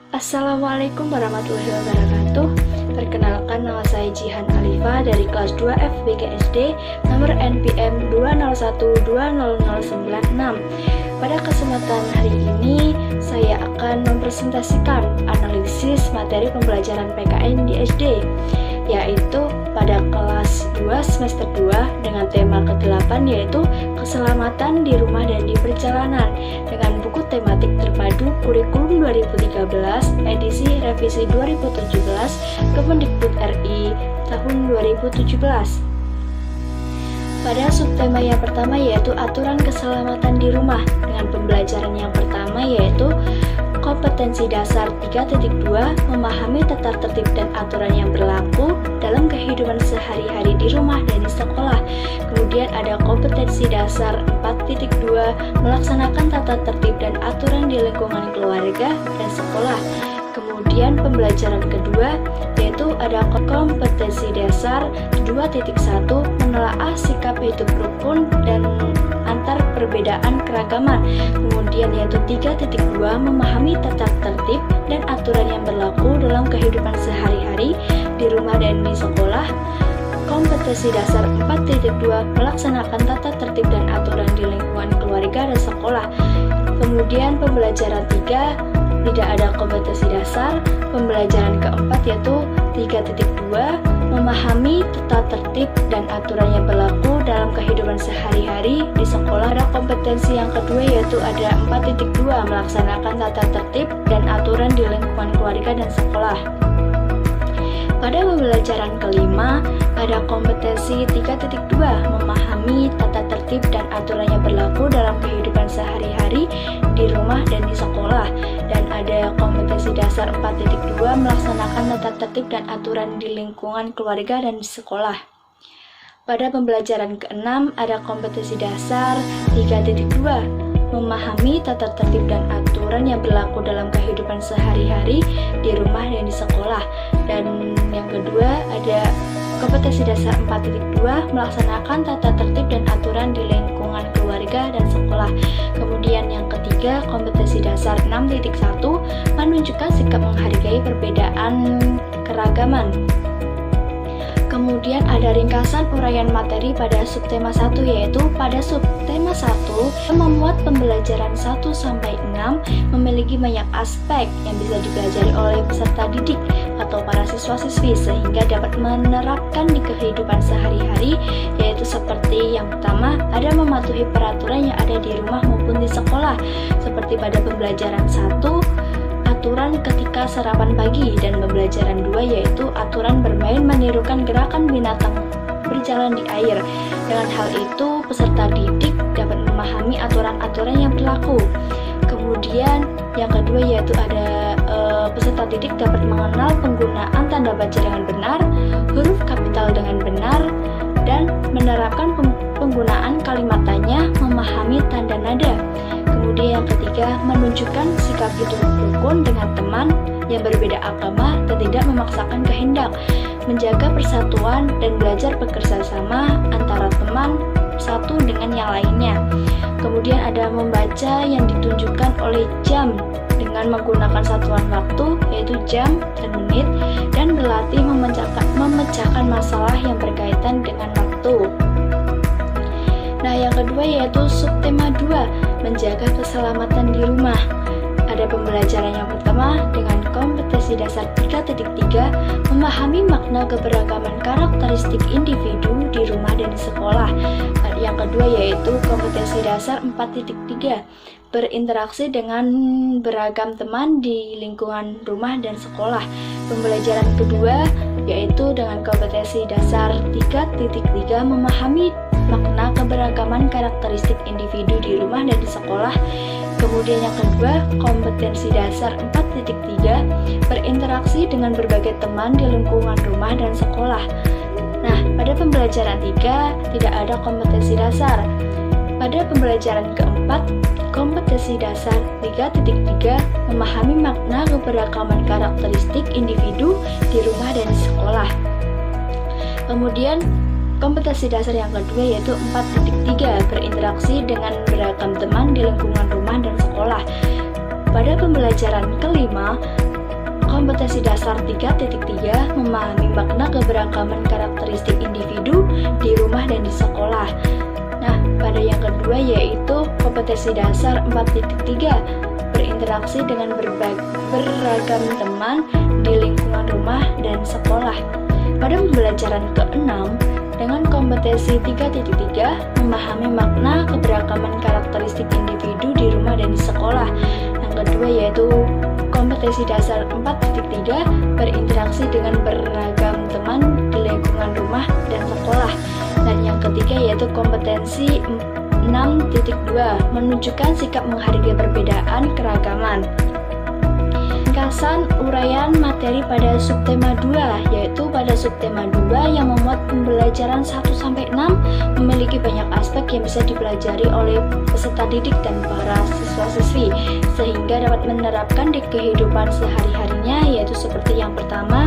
Assalamualaikum warahmatullahi wabarakatuh. Perkenalkan, nama saya Jihan Alifa dari kelas 2 FBKSD nomor NPM 201200996. Pada kesempatan hari ini saya akan mempresentasikan analisis materi pembelajaran PKN di SD, yaitu pada kelas 2 semester 2 dengan tema ke-8 yaitu keselamatan di rumah dan di perjalanan dengan buku tematik terpadu kurikulum 2013 edisi revisi 2017 Kemendikbud RI tahun 2017. Pada subtema yang pertama yaitu aturan keselamatan di rumah dengan pembelajaran yang pertama yaitu kompetensi dasar 3.2 memahami tata tertib dan aturan yang berlaku dalam kehidupan sehari-hari di rumah dan di sekolah. Kemudian ada kompetensi dasar 4.2 melaksanakan tata tertib dan aturan di lingkungan keluarga dan sekolah. Kemudian pembelajaran kedua yaitu ada kompetensi dasar 2.1 menelaah sikap hidup rukun dan antar perbedaan keragaman. Kemudian yaitu 3.2 memahami tata tertib dan aturan yang berlaku dalam kehidupan sehari-hari di rumah dan di sekolah. Kompetensi dasar 4.2 melaksanakan tata tertib dan aturan di lingkungan keluarga dan sekolah. Kemudian pembelajaran 3 tidak ada kompetensi dasar. Pembelajaran keempat yaitu 3.2 memahami tata tertib dan aturan yang berlaku dalam kehidupan sehari-hari di sekolah. Ada kompetensi yang kedua yaitu ada 4.2 melaksanakan tata tertib dan aturan di lingkungan keluarga dan sekolah. Pada pembelajaran kelima ada kompetensi 3.2 memahami tata tertib dan aturan yang berlaku dalam kehidupan sehari-hari di rumah dan di sekolah. Dan ada kompetensi dasar 4.2 melaksanakan tata tertib dan aturan di lingkungan keluarga dan di sekolah. Pada pembelajaran keenam ada kompetensi dasar 3.2 memahami tata tertib dan aturan yang berlaku dalam kehidupan sehari-hari di rumah dan di sekolah. Dan yang kedua ada kompetensi dasar 4.2 melaksanakan tata tertib dan aturan di lingkungan keluarga dan sekolah. Kemudian yang ketiga kompetensi dasar 6.1 menunjukkan sikap menghargai perbedaan keragaman. Kemudian ada ringkasan uraian materi pada subtema 1 yaitu pada subtema 1 memuat pembelajaran 1-6 memiliki banyak aspek yang bisa dipelajari oleh peserta didik atau para siswa-siswi sehingga dapat menerapkan di kehidupan sehari-hari, yaitu seperti yang pertama ada mematuhi peraturan yang ada di rumah maupun di sekolah, seperti pada pembelajaran 1 aturan ketika sarapan pagi, dan pembelajaran 2 yaitu aturan bermain menirukan gerakan binatang berjalan di air. Dengan hal itu peserta didik dapat memahami aturan-aturan yang berlaku. Kemudian yang kedua yaitu ada peserta didik dapat mengenal penggunaan tanda baca dengan benar, huruf kapital dengan benar, dan menerapkan penggunaan kalimat tanya, memahami tanda nada. Kemudian yang ketiga, menunjukkan sikap hidup rukun dengan teman yang berbeda agama dan tidak memaksakan kehendak, menjaga persatuan dan belajar bekerja sama antara teman satu dengan yang lainnya. Kemudian ada membaca yang ditunjukkan oleh jam dengan menggunakan satuan waktu yaitu jam dan menit, dan berlatih memecahkan masalah yang berkaitan dengan waktu. Nah, yang kedua yaitu subtema 2, menjaga keselamatan di rumah. Ada pembelajaran yang pertama dengan kompetensi dasar 3.3 memahami makna keberagaman karakteristik individu di rumah dan di sekolah. Yang kedua yaitu kompetensi dasar 4.3 berinteraksi dengan beragam teman di lingkungan rumah dan sekolah. Pembelajaran kedua yaitu dengan kompetensi dasar 3.3 memahami makna keberagaman karakteristik individu di rumah dan di sekolah. Kemudian yang kedua, kompetensi dasar 4.3 berinteraksi dengan berbagai teman di lingkungan rumah dan sekolah. Nah, pada pembelajaran 3 tidak ada kompetensi dasar. Pada pembelajaran keempat, kompetensi dasar 3.3 memahami makna keberagaman karakteristik individu di rumah dan di sekolah. Kemudian kompetensi dasar yang kedua yaitu 4.3 berinteraksi dengan beragam teman di lingkungan rumah dan sekolah. Pada pembelajaran kelima, kompetensi dasar 3.3 memahami makna keberagaman karakteristik individu di rumah dan di sekolah. Nah, pada yang kedua yaitu kompetensi dasar 4.3 berinteraksi dengan beragam teman di lingkungan rumah dan sekolah. Pada pembelajaran ke-6 dengan kompetensi 3.3 memahami makna keberagaman karakteristik individu di rumah dan di sekolah. Yang kedua yaitu kompetensi dasar 4.3 berinteraksi dengan beragam teman di lingkungan rumah dan sekolah. Dan yang ketiga yaitu kompetensi 6.2 menunjukkan sikap menghargai perbedaan keragaman. Ringkasan uraian materi pada subtema 2 yaitu pada subtema 2 yang memuat pembelajaran 1-6 memiliki banyak aspek yang bisa dipelajari oleh peserta didik dan para siswa-siswi sehingga dapat menerapkan di kehidupan sehari-harinya, yaitu seperti yang pertama,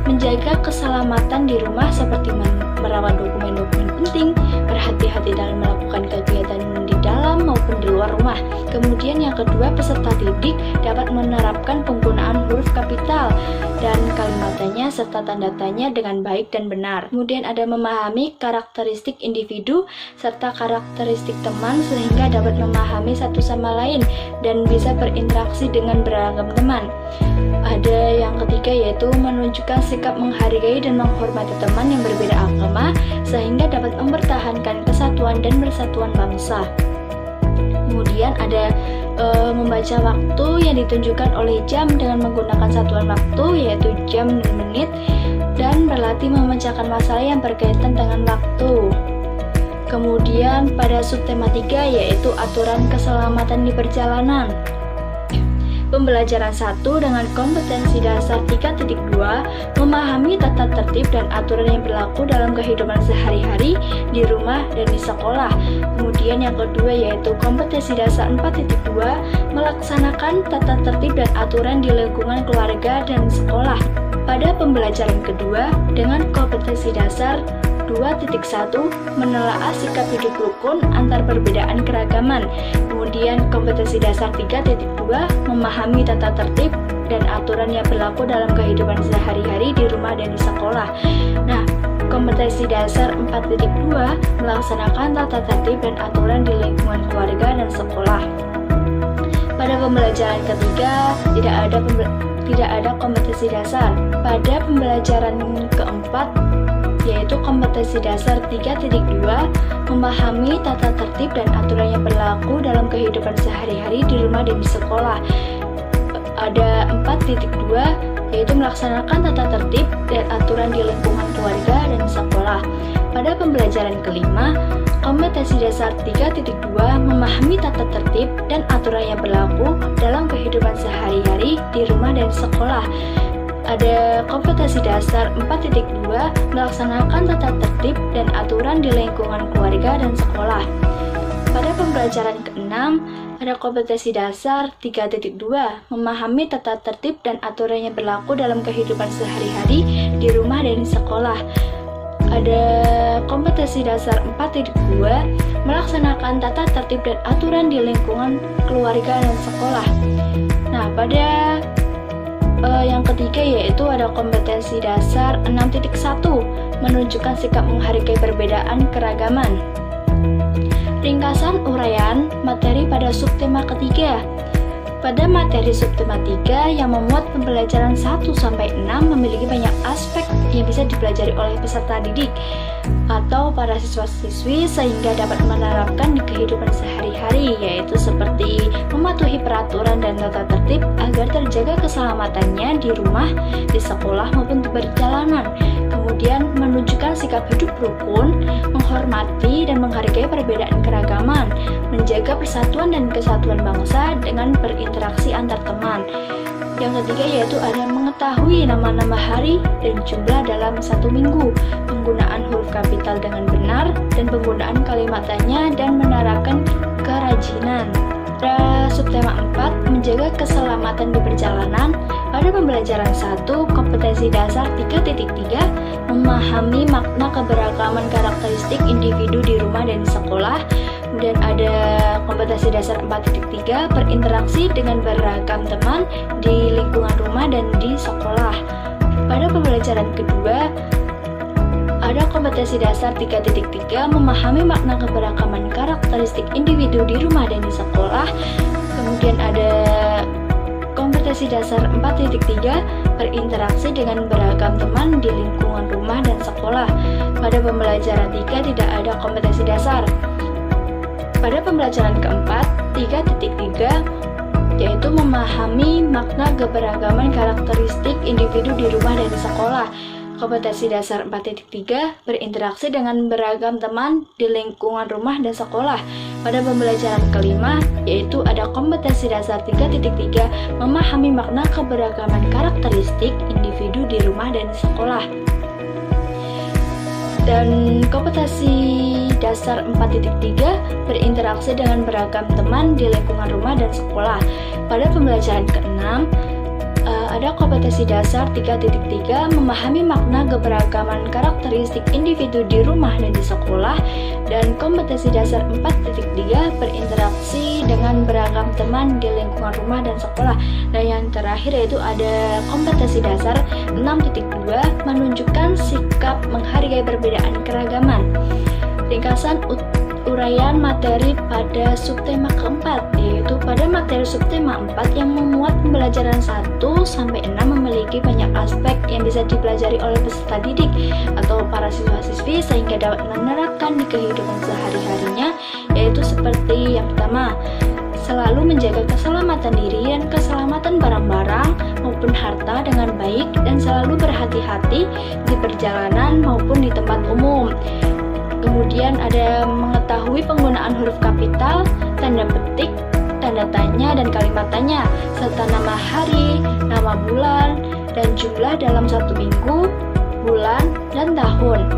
menjaga keselamatan di rumah seperti merawat dokumen-dokumen penting, berhati-hati dalam melakukan kegiatan di dalam maupun di luar rumah. Kemudian yang kedua, peserta didik dapat menerapkan penggunaan huruf kapital dan kalimatnya serta tanda tanya dengan baik dan benar. Kemudian ada memahami karakteristik individu serta karakteristik teman sehingga dapat memahami satu sama lain dan bisa berinteraksi dengan beragam teman. Ada yang ketiga yaitu menunjukkan sikap menghargai dan menghormati teman yang berbeda agama sehingga dapat mempertahankan kesatuan dan persatuan bangsa. Kemudian ada membaca waktu yang ditunjukkan oleh jam dengan menggunakan satuan waktu yaitu jam dan menit, dan berlatih memecahkan masalah yang berkaitan dengan waktu. Kemudian pada subtema 3 yaitu aturan keselamatan di perjalanan. Pembelajaran 1 dengan kompetensi dasar 3.2 memahami tata tertib dan aturan yang berlaku dalam kehidupan sehari-hari di rumah dan di sekolah. Kemudian yang kedua yaitu kompetensi dasar 4.2 melaksanakan tata tertib dan aturan di lingkungan keluarga dan sekolah. Pada pembelajaran kedua dengan kompetensi dasar 2.1 menelaah sikap hidup rukun antar perbedaan keragaman. Kemudian kompetensi dasar 3.2 memahami tata tertib dan aturan yang berlaku dalam kehidupan sehari-hari di rumah dan di sekolah. Nah, kompetensi dasar 4.2 melaksanakan tata tertib dan aturan di lingkungan keluarga dan sekolah. Pada pembelajaran ketiga tidak ada kompetensi dasar. Pada pembelajaran keempat yaitu kompetensi dasar 3.2 memahami tata tertib dan aturan yang berlaku dalam kehidupan sehari-hari di rumah dan di sekolah. Ada 4.2 yaitu melaksanakan tata tertib dan aturan di lingkungan keluarga dan di sekolah. Pada pembelajaran kelima, kompetensi dasar 3.2 memahami tata tertib dan aturan yang berlaku dalam kehidupan sehari-hari di rumah dan di sekolah. Ada kompetensi dasar 4.2 melaksanakan tata tertib dan aturan di lingkungan keluarga dan sekolah. Pada pembelajaran ke-6 ada kompetensi dasar 3.2 memahami tata tertib dan aturan yang berlaku dalam kehidupan sehari-hari di rumah dan di sekolah. Ada kompetensi dasar 4.2 melaksanakan tata tertib dan aturan di lingkungan keluarga dan sekolah. Nah, pada yang ketiga yaitu ada kompetensi dasar 6.1 menunjukkan sikap menghargai perbedaan keragaman. Ringkasan uraian materi pada subtema ketiga. Pada materi subtema 3 yang memuat pembelajaran 1-6 memiliki banyak aspek yang bisa dipelajari oleh peserta didik atau para siswa-siswi sehingga dapat menerapkan di kehidupan sehari-hari, yaitu seperti mematuhi peraturan dan tata tertib agar terjaga keselamatannya di rumah, di sekolah maupun di perjalanan. Kemudian menunjukkan sikap hidup rukun, menghormati dan menghargai perbedaan keragaman, menjaga persatuan dan kesatuan bangsa dengan berinteraksi antar teman. Yang ketiga yaitu ada mengetahui nama-nama hari dan jumlah dalam satu minggu, penggunaan huruf kapital dengan benar, dan penggunaan kalimatnya dan menerapkan kerajinan. Pada subtema 4, menjaga keselamatan di perjalanan. Pada pembelajaran 1, kompetensi dasar 3.3, memahami makna keberagaman karakteristik individu di rumah dan di sekolah. Kemudian ada kompetensi dasar 4.3, berinteraksi dengan beragam teman di lingkungan rumah dan di sekolah. Pada pembelajaran kedua, ada kompetensi dasar 3.3 memahami makna keberagaman karakteristik individu di rumah dan di sekolah. Kemudian ada kompetensi dasar 4.3 berinteraksi dengan beragam teman di lingkungan rumah dan sekolah. Pada pembelajaran 3 tidak ada kompetensi dasar. Pada pembelajaran keempat 3.3 yaitu memahami makna keberagaman karakteristik individu di rumah dan di sekolah. Kompetensi dasar 4.3 berinteraksi dengan beragam teman di lingkungan rumah dan sekolah. Pada pembelajaran kelima, yaitu ada kompetensi dasar 3.3 memahami makna keberagaman karakteristik individu di rumah dan di sekolah. Dan kompetensi dasar 4.3 berinteraksi dengan beragam teman di lingkungan rumah dan sekolah. Pada pembelajaran keenam, ada kompetensi dasar 3.3 memahami makna keberagaman karakteristik individu di rumah dan di sekolah, dan kompetensi dasar 4.3 berinteraksi dengan beragam teman di lingkungan rumah dan sekolah. Dan yang terakhir yaitu ada kompetensi dasar 6.2 menunjukkan sikap menghargai perbedaan keragaman. Ringkasan uraian materi pada subtema keempat, yaitu pada materi subtema 4 yang memuat pembelajaran 1 sampai 6 memiliki banyak aspek yang bisa dipelajari oleh peserta didik atau para siswa-siswi sehingga dapat menerapkan di kehidupan sehari-harinya, yaitu seperti yang pertama, selalu menjaga keselamatan diri dan keselamatan barang-barang maupun harta dengan baik dan selalu berhati-hati di perjalanan maupun di tempat umum. Kemudian ada mengetahui penggunaan huruf kapital, tanda petik, tanda tanya, dan kalimat tanya, serta nama hari, nama bulan, dan jumlah dalam satu minggu, bulan, dan tahun.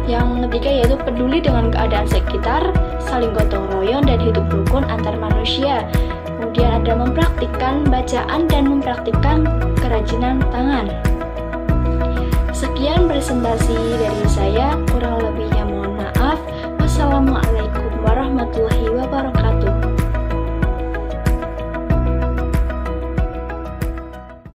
Yang ketiga yaitu peduli dengan keadaan sekitar, saling gotong royong, dan hidup rukun antar manusia. Kemudian ada mempraktikkan bacaan dan mempraktikkan kerajinan tangan. Sekian presentasi dari saya, kurang lebihnya mohon maaf. Wassalamualaikum warahmatullahi